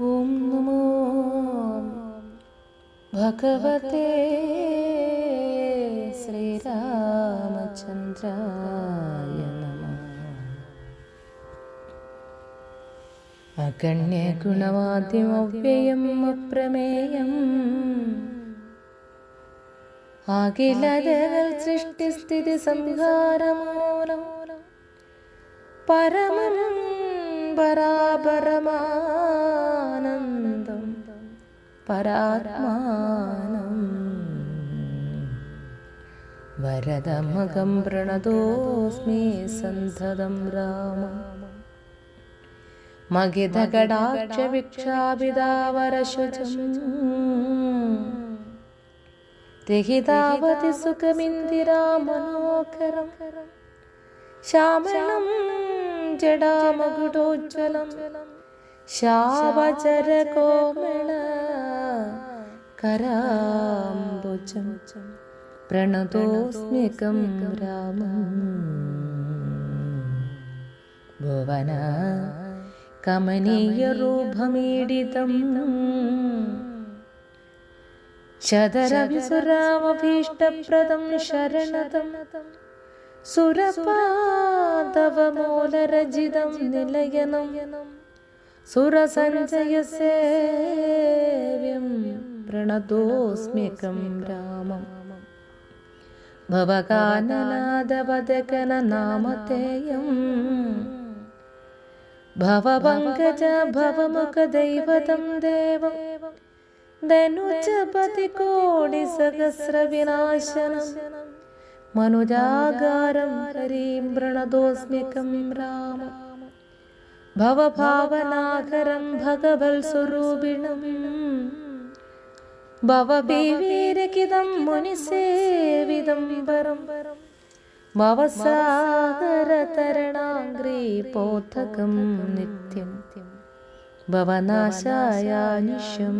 ഓം നമോ ഭഗവതേ ശ്രീരാമചന്ദ്രായ നമഃ. അഗണ്യഗുണവാദ്യമവ്യയം അപ്രമേയം അഖിലജഗൽ സൃഷ്ടിസ്ഥിതി സംഹാരമൂലം പരമം പരാപരമാനന്ദം പരാത്മാനം വരദമകം പ്രണതോസ്മി സന്തതം രാമം. മഗിതകടാക്ഷവിക്ഷാപിതാവരശുചം രഹിതാവതി സുഖമിന്ദിരാമനോകരം ശ്യാമളം ജടാമകുടോജ്വലം ശാവചരകോമള കരാംബുജം പ്രണതോസ്മ്യകം രാമം. ഭുവന കമനീയരൂപമീഡിതം ശതരവിസുരാമഭീഷ്ടപ്രദം ശരണതം സുരപാദവമൂലരജിതം നിലയനം സുരസഞ്ജയസേവ്യം പ്രണതോസ്മ്യകം രാമം. ഭവകാനനാദവദകനനാമധേയം ഭവപങ്കജ ഭവമുഖദൈവതം ദേവം ധനുജപതികോടിസഹസ്രവിനാശനം മനുജാകാരം ഹരിം പ്രണതോസ്മ്യകം രാമം. ഭവഭാവനാകരം ഭഗവത്സ്വരൂപിണം ഭവഭീവീരകിതം മുനിസേവിതം പരം ഭവസാഗരതരണാംഗ്രീ പോതകം നിത്യം ഭവനാശായാനിശം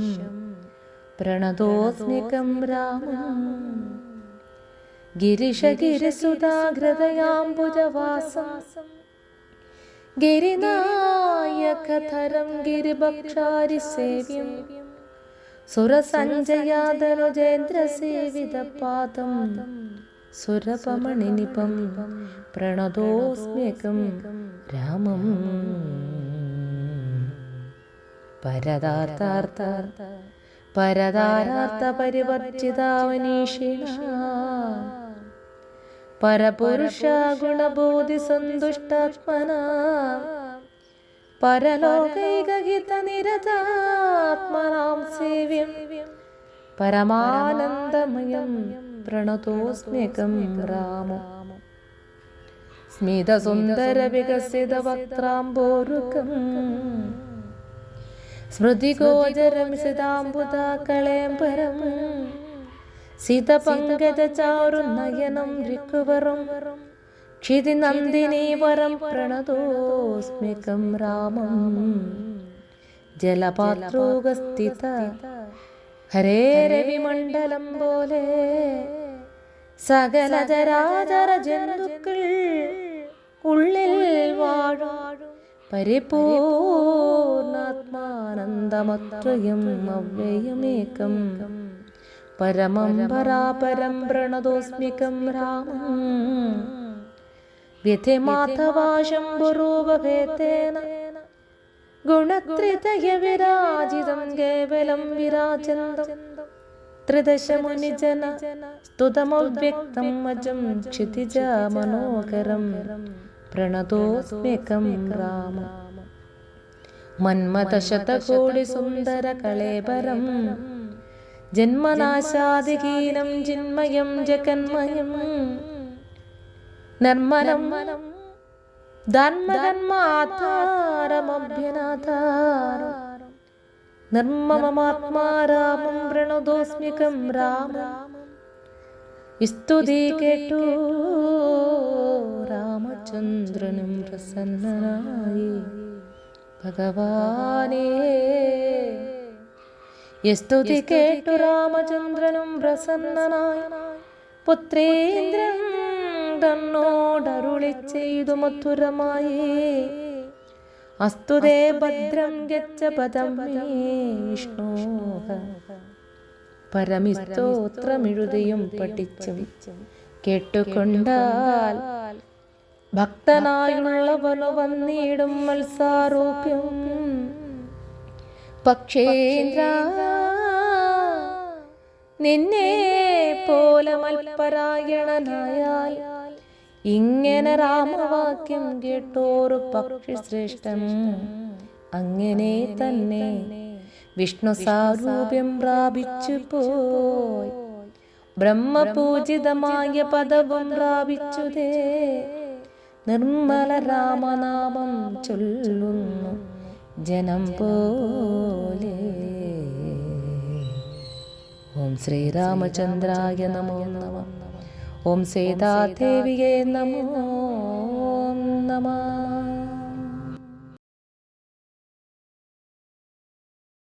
പ്രണതോസ്മ്യകം രാമം. ഗിരിശഗിരിസുധാഹൃദയാംബുജവാസം ഗിരിനായകധരം ഗിരിഭക്ഷാരിസേവ്യം സുരസഞ്ജയാതനുജേന്ദ്രസേവിതപാദം സുരപമണിനിപം പ്രണതോസ്മ്യകം രാമം. പരതാരാർത്ഥ പരിവർജിതാവനീഷിണ പരപുരുഷ ഗുണബോധി സന്തുഷ്ടാത്മന പരലോകൈകഹിത നിരതാത്മനാം സേവ്യം പരമാനന്ദമയം പ്രണതോസ്മ്യകം രാമം. സ്മിതസുന്ദര വികസിത വക്ത്രാംബോരുകം സ്മൃതിഗോചരം സിതാംബുതാകളേംബരം സിതപങ്കജചാരുനയനം ഋക്കുവരം ക്ഷിതിനന്ദിനീവരം പ്രണതോസ്മ്യകം രാമം. ജലപാത്രോഗസ്ഥിത ഹരേ രവിമണ്ഡലം പോലെ സകല ചരാചര ജന്തുക്കൾ ഉള്ളിൽ വാഴും പരിപൂർണാത്മാനന്ദമത്രയം അവ്യയമേകം പരമം പരാപരം പ്രണതോസ്മ്യകം രാമം. വ്യഥിമാധവാശംഭുരൂപഭേദേന ഗുണത്രിതയ വിരാജിതം കേവലം വിരാജന്തം ത്രിദശ മുനിജന സ്തുതമവ്യക്തം അജം ക്ഷിതിജ മനോഹരം പ്രണതോസ്മ്യകം രാമം. മന്മഥശതകോടി സുന്ദര കളേബരം ജന്മനാശാദിഹീനം ചിന്മയം ജഗന്മയം നിർമ്മലം ധർമ്മകന്മാധാരമഭ്യനാധാരം നിർമ്മമമാത്മാ രാമം പ്രണതോസ്മ്യകം രാമം. സ്തുതി കേട്ടു രാമചന്ദ്രനും പ്രസന്നനായി ഭഗവാനേ. സ്തുതി കേട്ടു രാമചന്ദ്രനും പ്രസന്നനായി പുത്രേന്ദ്രൻ തന്നോടരുളി ചെയ്തു മധുരമായി അസ്തുതേ ഭദ്രം ഗച്ഛ പദം മേ വിഷ്ണോ. പരമിസ്തോത്രമെഴുതിയും പഠിച്ചും കേട്ടുകൊണ്ടാൽ ഭക്തനായുള്ളവനു വന്നിടും മത്സാരോപ്യം. പക്ഷേന്ദ്ര നിന്നെ പോലെ മൽപരായണനായാൽ ഇങ്ങനെ രാമവാക്യം കേട്ടോരു പക്ഷി ശ്രേഷ്ഠൻ അങ്ങനെ തന്നെ വിഷ്ണു സാരൂപ്യം പ്രാപിച്ചു പോയി. ബ്രഹ്മപൂജിതമായ പദവും പ്രാപിച്ചുതേ. നിർമ്മല രാമനാമം ചൊല്ലുന്നു ജനം പോലെ. ഓം ശ്രീരാമചന്ദ്രായ നമോ നമഃ. ഓം സീതാദേവിയേ നമോ നമഃ.